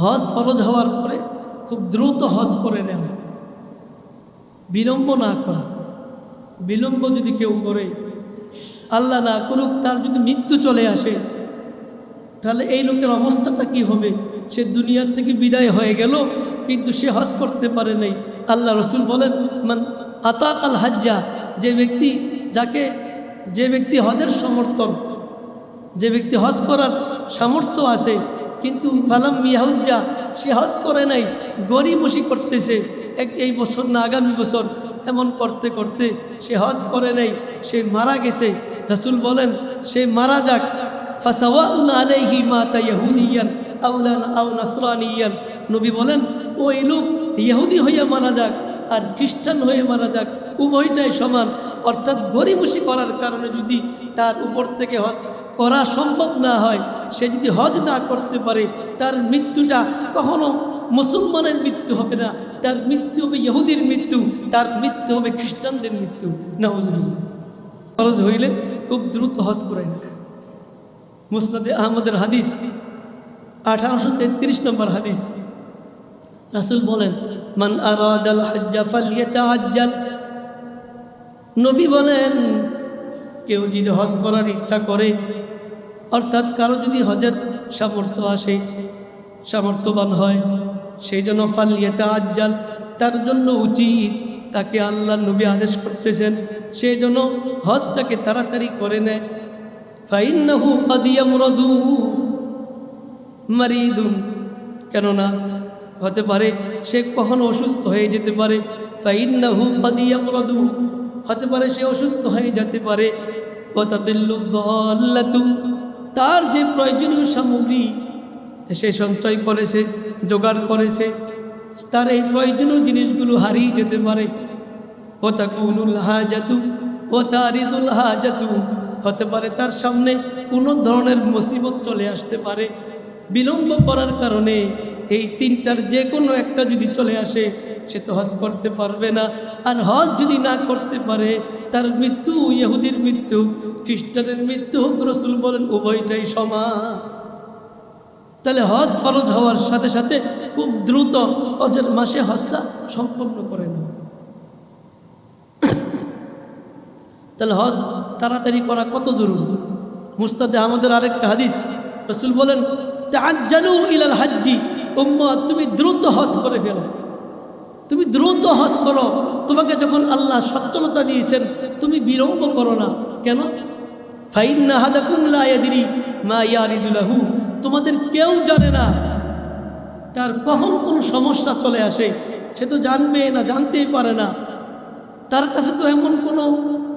হজ ফরজ হওয়ার পরে খুব দ্রুত হজ করে নেওয়া, বিলম্ব না করা। বিলম্ব যদি কেউ করে, আল্লাহ না করুক, তার যদি মৃত্যু চলে আসে, তাহলে এই লোকের অবস্থাটা কি হবে? সে দুনিয়ার থেকে বিদায় হয়ে গেল, কিন্তু সে হজ করতে পারে নাই। আল্লাহ রসুল বলেন, মান আতাকাল হাজ্জা, যে ব্যক্তি হজের সমর্থন, যে ব্যক্তি হজ করার সামর্থ্য আছে, কিন্তু ফালাম মিয়াহুজ্জা, সে হজ করে নাই, গরিমসি করতেছে, এই বছর না আগামী বছর, এমন করতে করতে সে হজ করে নাই, সে মারা গেছে। রাসূল বলেন, সে মারা যাক, ফাসাওয়াউন আলাইহি মাতা ইয়াহুদিয়ান আও নাসরানিয়ান। নবী বলেন, ওই লোক ইহুদি হইয়া মারা যাক আর খ্রিস্টান হয়ে মারা যাক, উভয়টাই সমান। অর্থাৎ গরিমসি করার কারণে যদি তার উপর থেকে হজ করা সম্ভব না হয়, সে যদি হজ না করতে পারে, তার মৃত্যুটা কখনো মুসলমানের মৃত্যু হবে না, তার মৃত্যু হবে ইহুদির মৃত্যু, তার মৃত্যু হবে খ্রিস্টানদের মৃত্যু। নাউজুবিল্লাহ। ফরজ হইলে খুব দ্রুত হজ করে যায়। মুসনাদে আহমদের হাদিস 1833 নম্বর হাদিস, রাসূল বলেন, মান আরাদাল হজ্জা ফালইয়াতাআজ্জাল। নবী বলেন, কেউ যদি হজ করার ইচ্ছা করে, অর্থাৎ কারো যদি হজের সামর্থ্য আসে, সামর্থ্যবান হয়, সেই জন্য ফালইয়াতাআজ্জাল, তার জন্য উচিত, তাকে আল্লাহ নবী আদেশ করতেছেন, সেই জন্য হজটাকে তাড়াতাড়ি করে নেয়। ফাইন্নাহু ক্বাদ ইয়ামরাদু মারিদুন, কেননা হতে পারে সে কখনো অসুস্থ হয়ে যেতে পারে। ফাইন্নাহু ক্বাদ ইয়ামরাদু, হতে পারে সে অসুস্থ হয়ে যেতে পারে। ওয়াতাদিল্লু দাল্লাতু, তার যে প্রয়োজনীয় সামগ্রী সে সঞ্চয় করেছে, জোগাড় করেছে, তার এই প্রয়োজনীয় জিনিসগুলো হারিয়ে যেতে পারে। ওয়াতাকুনুল হাজাতু ওয়াতারিদুল হাজাতু, হতে পারে তার সামনে কোনো ধরনের মুসিবত চলে আসতে পারে। বিলম্ব করার কারণে এই তিনটার যে কোনো একটা যদি চলে আসে, সে তো হজ করতে পারবে না। আর হজ যদি না করতে পারে, তার মৃত্যু ইহুদির মৃত্যু, খ্রিস্টানের মৃত্যু হোক, রাসূল বলেন উভয়টাই সমান। তাহলে হজ ফরজ হওয়ার সাথে সাথে খুব দ্রুত হজের মাসে হজটা সম্পন্ন করে নেয়। তাহলে হজ তাড়াতাড়ি করা কত জরুরি। মুস্তাদে আমাদের আরেকটা হাদিস, রাসূল বলেন, তাআজ্জালু ইলাল হাজ্জি, উম্মত তুমি দ্রুত হজ করে ফেলো, তুমি দ্রুত হজ করো। তোমাকে যখন আল্লাহ সচ্ছলতা দিয়েছেন, তুমি বিলম্ব করো না। কেন? ফাইন্না আহাদাকুম লা ইয়াদরি মা ইয়ারিদু লাহু, তোমাদের কেউ জানে না তার কখন কোন সমস্যা চলে আসে, সে তো জানবে না, জানতেই পারে না। তার কাছে তো এমন কোনো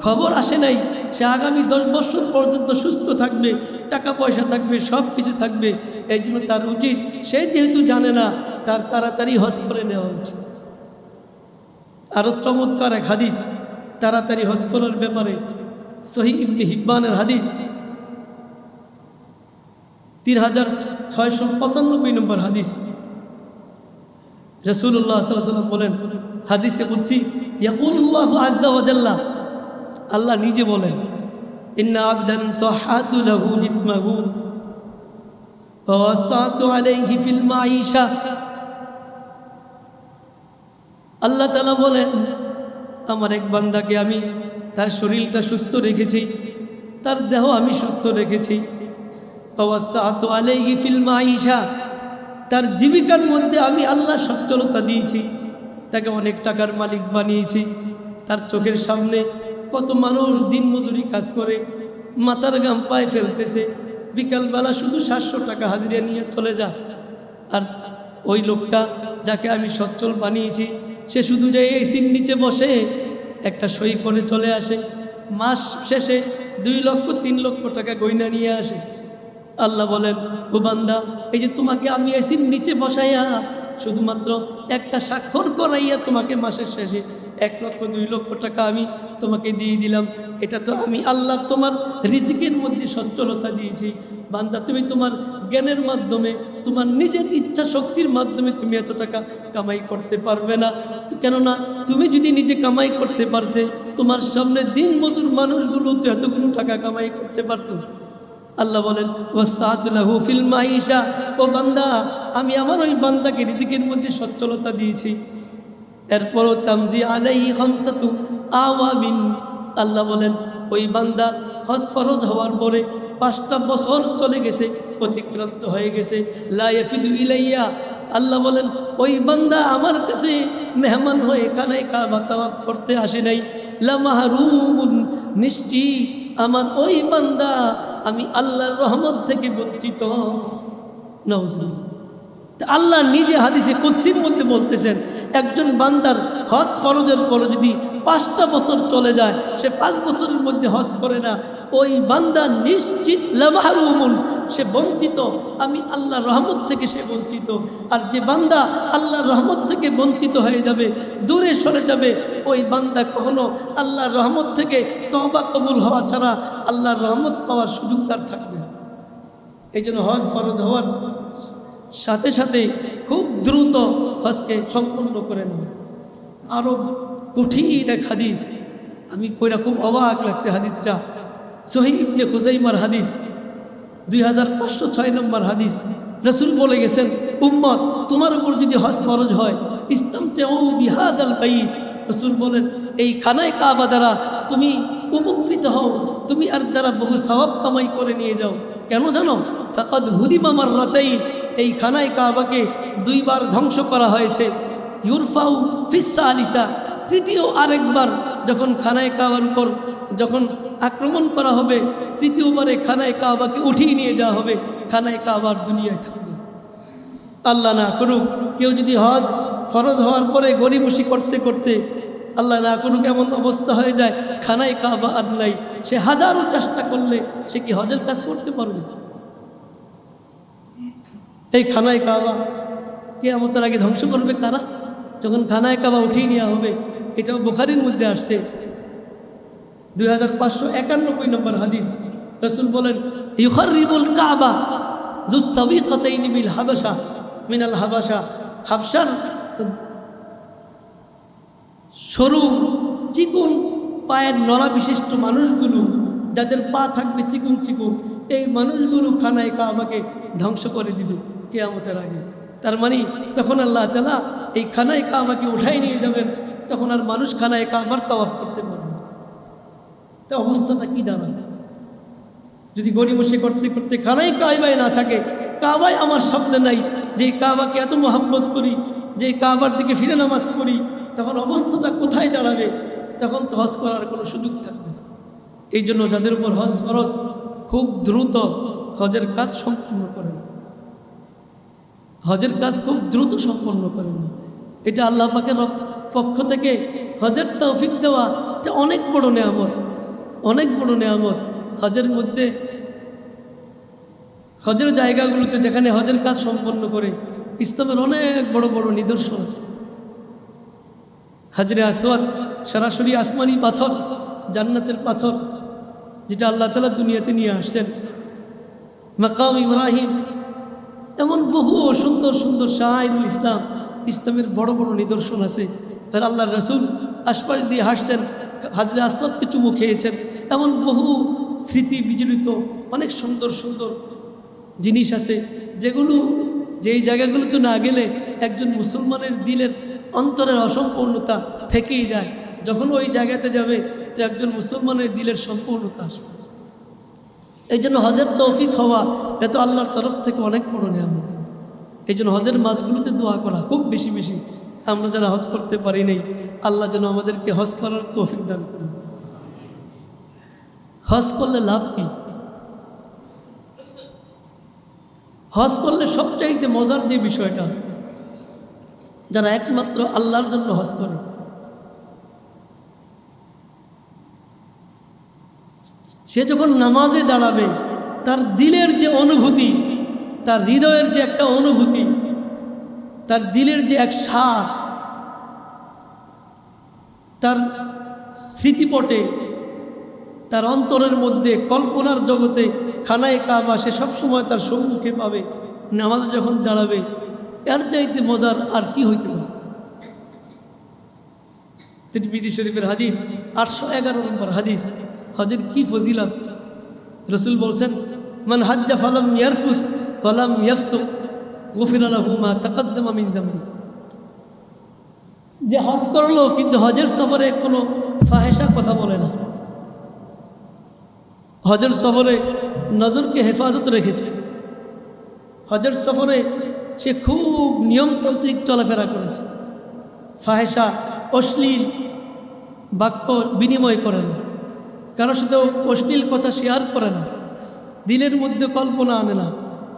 খবর আসে নাই সে আগামী 10 বছর পর্যন্ত সুস্থ থাকবে, টাকা পয়সা থাকবে, সব কিছু থাকবে। এই জন্য তার উচিত, সে যেহেতু জানে না, তার তাড়াতাড়ি হজ করে নেওয়া উচিত। আরও চমৎকার এক হাদিস তাড়াতাড়ি হজ করার ব্যাপারে, সহিহ ইবনে হিব্বানের হাদিস 3695 নম্বর হাদিস। রাসূলুল্লাহ সাল্লাল্লাহু আলাইহি ওয়াসাল্লাম বলেন, হাদিসে কুদসি, ইয়াকুলুল্লাহু আযজা ওয়া জাল্লা, আল্লাহ নিজে বলেন, ইন্না আবদান সাহাতু লাহু জিসমাহু ওয়া ওয়াসাতু আলাইহি ফিল মাঈশা। আল্লাহ তাআলা বলেন, আমার এক বান্দাকে আমি তার শরীরটা সুস্থ রেখেছি, তার দেহ আমি সুস্থ রেখেছি। ওয়া ওয়াসাতু আলাইহি ফিল মাঈশা, তার জীবিকার মধ্যে আমি আল্লাহ সচ্ছলতা দিয়েছি, তাকে অনেক টাকার মালিক বানিয়েছি। তার চোখের সামনে কত মানুষ দিন মজুরি কাজ করে, মাথার ঘাম পায়ে ফেলতেছে, বিকালবেলা শুধু 700 টাকা হাজিরা নিয়ে চলে যায়। আর ওই লোকটা যাকে আমি সচ্ছল বানিয়েছি, সে শুধু যে এসির নিচে বসে একটা সই করে চলে আসে, মাস শেষে 2 লক্ষ 3 লক্ষ টাকা গয়না নিয়ে আসে। আল্লাহ বলেন, ও বান্দা, এই যে তোমাকে আমি এসির নিচে বসাইয়া শুধুমাত্র একটা স্বাক্ষর করাইয়া তোমাকে মাসের শেষে 1 লক্ষ 2 লক্ষ টাকা আমি তোমাকে দিয়ে দিলাম, এটা তো আমি আল্লাহ তোমার রিজিকের মধ্যে সচ্ছলতা দিয়েছি। বান্দা, তুমি তোমার জ্ঞানের মাধ্যমে, তোমার নিজের ইচ্ছা শক্তির মাধ্যমে তুমি এত টাকা কামাই করতে পারবে না। কেননা তুমি যদি নিজে কামাই করতে পারতে, তোমার সামনে দিন মজুর মানুষগুলো তো এতগুলো টাকা কামাই করতে পারতো। আল্লাহ বলেন ওয়াসআতু লাহু ফিল মাঈশা, ও বান্দা আমি আমার ওই বান্দাকে রিজিকের মধ্যে সচ্ছলতা দিয়েছি। এরপরও তামজি আলাইহি খামসাতু আওয়ামিন, আল্লাহ বলেন ওই বান্দা হজ ফরজ হওয়ার পরে 5টা বছর চলে গেছে, অতিক্রান্ত হয়ে গেছে। লা ইয়াফিদু ইলাইয়া, আল্লাহ বলেন ওই বান্দা আমার কাছে মেহমান হয়ে কানায় কাবা তাওয়াফ করতে আসে নাই। লা মাহরুমুন, নিশ্চিত আমার ওই বান্দা আমি আল্লাহর রহমত থেকে বঞ্চিত। নাউজুবিল্লাহ। আল্লাহ নিজে হাদিসে কুদসির মধ্যে বলতেছেন একজন বান্দার হজ ফরজের পরে যদি 5টা বছর চলে যায়, সে 5 বছরের মধ্যে হজ করে না, ওই বান্দা নিশ্চিত লামাহরুমুন, সে বঞ্চিত, আমি আল্লাহর রহমত থেকে সে বঞ্চিত। আর যে বান্দা আল্লাহর রহমত থেকে বঞ্চিত হয়ে যাবে, দূরে সরে যাবে, ওই বান্দা কখনো আল্লাহর রহমত থেকে তওবা কবুল হওয়া ছাড়া আল্লাহর রহমত পাওয়ার সুযোগ তার থাকবে না। এই জন্য হজ ফরজ হওয়ার সাথে সাথে খুব দ্রুত হজকে সম্পূর্ণ করে নেব। আরও কঠিন এক হাদিস, আমি পড়া খুব অবাক লাগছে হাদিসটা। সহিহ ইবনে খুজাইমার হাদিস, 2506 নম্বর হাদিস। রাসূল বলে গেছেন, উম্মত তোমার উপর যদি হজ ফরজ হয়, ইস্তামতিউ বিহাদাল বাইত, রাসূল বলেন এই খানায় কাবা দ্বারা তুমি উপকৃত হও, তুমি আর দ্বারা বহু সওয়াব কামাই করে নিয়ে যাও। কেন জানো? ফাকাদ হুদিমা মাররাতাইন, এই খানায় কাবাকে 2 বার ধ্বংস করা হয়েছে। ইউরফাউ ফিস সালিসা, তৃতীয় আরেকবার যখন খানায় কাবার উপর যখন আক্রমণ করা হবে, তৃতীয়বারে খানায় কাবাকে উঠিয়ে নিয়ে যাওয়া হবে, খানায় কাবার দুনিয়ায় থাকবে। আল্লাহ না করুক কেউ যদি হজ ফরজ হওয়ার পরে গরিবসি করতে করতে, আল্লাহ না করুক এমন অবস্থা হয়ে যায় খানায় কাবা আর নাই, সে হাজারো চেষ্টা করলে সে কি হজের কাজ করতে পারবে? এই খানায় কাবা কিয়ামতের আগে ধ্বংস করবে কারা? যখন খানায় কাবা উঠিয়ে নেওয়া হবে। এটাও বুখারীর মধ্যে আসছে, 2591 নম্বর হাদিস। রাসূল বলেন ইউখারিবুল কাবা যুস সাবিকাতাইন বিল হাবাশা মিনাল হাবাশা, হাবশার সরু চিকুন পায়ের নড়া বিশিষ্ট মানুষগুলো, যাদের পা থাকবে চিকুন চিকুন, এই মানুষগুলো খানায় কাবাকে ধ্বংস করে দিবে কিয়ামতের আগে। তার মানে তখন আল্লাহ তাআলা এই খানায় কাবাকে উঠাই নিয়ে যাবেন, তখন আর মানুষ খানায় কাবার তাওয়াফ করতে পারবে। তা অবস্থাটা কি দাঁড়াবে? যদি গরিবসি করতে করতে খানায় কাবায় না থাকে, কাবায় আমার সামনে নাই, যে কাবাকে এত মহব্বত করি, যে কাবার দিকে ফিরে নামাজ পড়ি, তখন অবস্থাটা কোথায় দাঁড়াবে? তখন তো হজ করার কোনো সুযোগ থাকবে না। এই জন্য যাদের উপর হজ ফরজ, খুব দ্রুত হজের কাজ সম্পূর্ণ করেন, হজের কাজ খুব দ্রুত সম্পন্ন করেন। এটা আল্লাহ পাকের পক্ষ থেকে হজের তৌফিক দেওয়া, এটা অনেক বড় নেয়ামত, অনেক বড় নেয়ামত। হজের মধ্যে হজের জায়গাগুলোতে যেখানে হজের কাজ সম্পন্ন করে, ইসলামের অনেক বড় বড় নিদর্শন আছে। হাজরে আসওয়াদ সরাসরি আসমানি পাথর, জান্নাতের পাথর, যেটা আল্লাহ তাআলা দুনিয়াতে নিয়ে আসছেন। মাকাম ইব্রাহিম, এমন বহু সুন্দর সুন্দর শায়রুল ইসলাম, ইসলামের বড় বড় নিদর্শন আছে। আর আল্লাহর রাসূল আশপাশ দিয়ে হাসছেন, হাজরে আসওয়াদকে চুমু খেয়েছেন, এমন বহু স্মৃতি বিজড়িত অনেক সুন্দর সুন্দর জিনিস আছে, যেগুলো যেই জায়গাগুলোতে না গেলে একজন মুসলমানের দিলের অন্তরের অসম্পূর্ণতা থেকেই যায়। যখন ওই জায়গাতে যাবে তো একজন মুসলমানের দিলের সম্পূর্ণতা আসবে। এই জন্য হজের তৌফিক হওয়া এত আল্লাহর তরফ থেকে অনেক বড় নেয়ামত। এই জন্য হজের মাসগুলোতে দোয়া করা খুব বেশি বেশি। আমরা যারা হজ করতে পারি নাই, আল্লাহ যেন আমাদেরকে হজ করার তৌফিক দান করুন। হজ করলে লাভ কি? হজ করলে সবচাইতে মজার যে বিষয়টা, যারা একমাত্র আল্লাহর জন্য হজ করে, সে যখন নামাজে দাঁড়াবে, তার দিলের যে অনুভূতি, তার হৃদয়ের যে একটা অনুভূতি, তার দিলের যে এক স্বাদ, তার স্মৃতিপটে, তার অন্তরের মধ্যে কল্পনার জগতে খানায় কাবা সে সবসময় তার সম্মুখে পাবে। নামাজে যখন দাঁড়াবে, এর চাইতে মজার আর কি হইতে পারে? তিরমিজি শরীফের হাদিস, 811 নম্বর হাদিস। হজের কি ফজিলত! রাসূল বলছেন মান হাজ্জা ফালাম ইয়ারফুস ওয়ালাম ইয়াফসুক গুফিরা লাহু মা তাকাদ্দামা মিন যামবি। যে হজ করলো কিন্তু হজের সফরে কোনো ফাহেসা কথা বলে না, হজের সফরে নজরকে হেফাজত রেখেছে, হজের সফরে সে খুব নিয়মতান্ত্রিক চলাফেরা করেছে, ফাহেসা অশ্লীল বাক্য বিনিময় করে না, কারোর সাথে অশ্লীল কথা শেয়ার করে না, দিলের মধ্যে কল্পনা আনে না,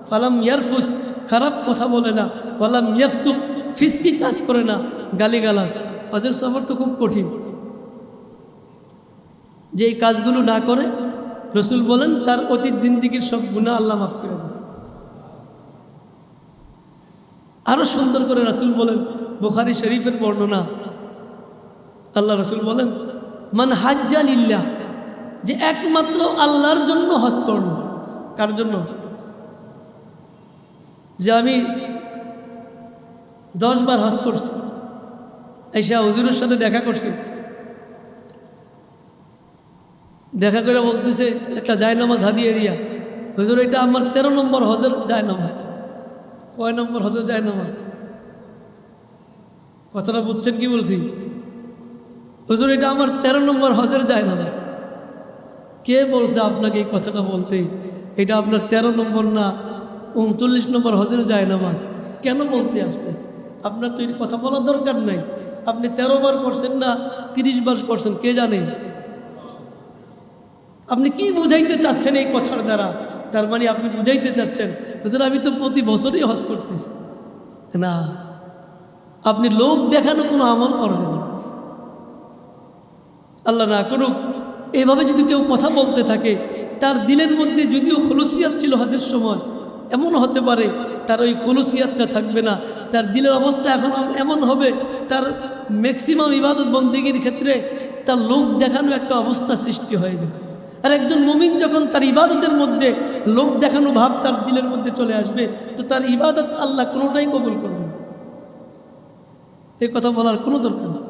ফালাম ইয়ারফুস খারাপ কথা বলে না, ওয়ালাম ইয়াফসুক ফিসকি কাজ করে না, গালিগালাজ। হজের সফর তো খুব কঠিন, যে এই কাজগুলো না করে রসুল বলেন তার অতীত জিন্দিগির সব গুনাহ আল্লাহ মাফ করে দেন। আরো সুন্দর করে রসুল বলেন, বুখারী শরীফের বর্ণনা, আল্লাহ রসুল বলেন মান হাজ্জা লিল্লাহ, যে একমাত্র আল্লাহর জন্য হজ করল। কার জন্য? যে আমি 10 বার হজ করছি, এসা হুজুরের সাথে দেখা করছি, দেখা করে বলতেছে একটা জায়নামাজ হাদিয়ে দিয়া, হুজুর এটা আমার 13 নম্বর হজের জায়নামাজ। কয় নম্বর হজের জায়নামাজ? কথাটা বুঝছেন কি বলছি? হুজুর এটা আমার 13 নম্বর হজের জায়নামাজ। কে বলছে আপনাকে এই কথাটা বলতে? এটা আপনার 13 নম্বর না 39 নম্বর হজের জায়নামাজ। কেন বলতে আসলে? আপনার তো এই কথা বলার দরকার নাই। আপনি 13 বার করছেন না 30 বার করছেন, কে জানে? আপনি কি বুঝাইতে চাচ্ছেন এই কথার দ্বারা? তার মানে আপনি বুঝাইতে চাচ্ছেন হুজুর আমি তো প্রতি বছরই হজ করতেছি। না, আপনি লোক দেখানো কোনো আমল করবেন না। আল্লাহ না করুক এইভাবে যদি কেউ কথা বলতে থাকে, তার দিলের মধ্যে যদিও খুলুসিয়াত ছিল হজের সময়, এমন হতে পারে তার ওই খুলুসিয়াতটা থাকবে না, তার দিলের অবস্থা এখন এমন হবে, তার ম্যাক্সিমাম ইবাদত বন্দেগীর ক্ষেত্রে তার লোক দেখানো একটা অবস্থা সৃষ্টি হয়ে যাবে। আর একজন মুমিন যখন তার ইবাদতের মধ্যে লোক দেখানো ভাব তার দিলের মধ্যে চলে আসবে, তো তার ইবাদত আল্লাহ কোনোটাই কবুল করবে না। এই কথা বলার কোনো দরকার নেই।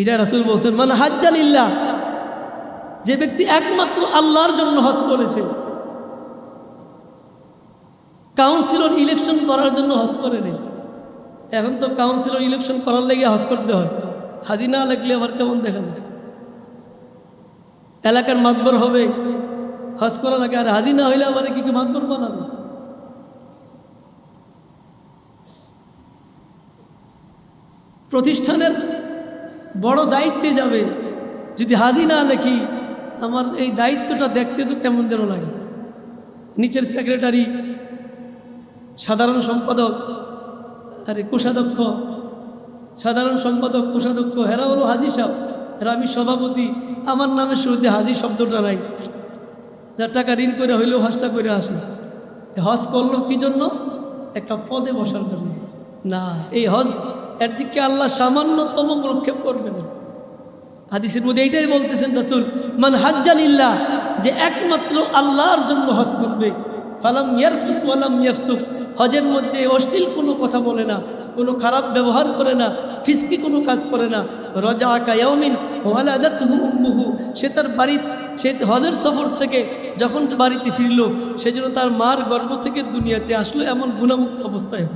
এটা রাসূল বলছেন মান হাজ্জা লিল্লাহ, যে ব্যক্তি একমাত্র আল্লাহর জন্য হজ করেছে। কাউন্সিলর ইলেকশন করার জন্য হজ করে নেই। এখন তো কাউন্সিলর ইলেকশন করার লেগে হজ করতে হয়, হাজি না লাগলে আবার কেমন দেখা যায়। এলাকার মাতবর হবে, হজ করা লাগে, আর হাজি না হইলে আবার কি মাতবর বানাবে? প্রতিষ্ঠানের বড় দায়িত্বে যাবে, যদি হাজি না লেখি আমার এই দায়িত্বটা দেখতে তো কেমন যেন লাগে। নিচের সেক্রেটারি, সাধারণ সম্পাদক, আরে কোষাধ্যক্ষ, সাধারণ সম্পাদক, কোষাধ্যক্ষ, হেরা হলো হাজি সাহেব, এরা আমি সভাপতি, আমার নামে শুরুতে হাজি শব্দটা নাই। যার টাকা ঋণ করে হইলেও হজটা করে আসে। হজ করলো কি জন্য? একটা পদে বসার জন্য না। এই হজ এর দিকে আল্লাহ সামান্যতম প্রক্ষেপ করবে না। হাদিসের মধ্যে এইটাই বলতেছেন রাসূল, মান হাজ্জা লিল্লাহ, যে একমাত্র আল্লাহর জন্য হজ করবে, ফালাম ইয়ারফুস ওয়ালাম ইয়াফসুক, হজের মধ্যে অশ্লীল কোনো কথা বলে না, কোনো খারাপ ব্যবহার করে না, ফিসকি কোনো কাজ করে না। রজা কায়াউমিন ওয়ালাদাতুহু উম্মুহু, সে তার বাড়ি, সে হজের সফর থেকে যখন বাড়িতে ফিরল, সেজন্য তার মার গর্ভ থেকে দুনিয়াতে আসলো এমন গুণামুক্ত অবস্থায়।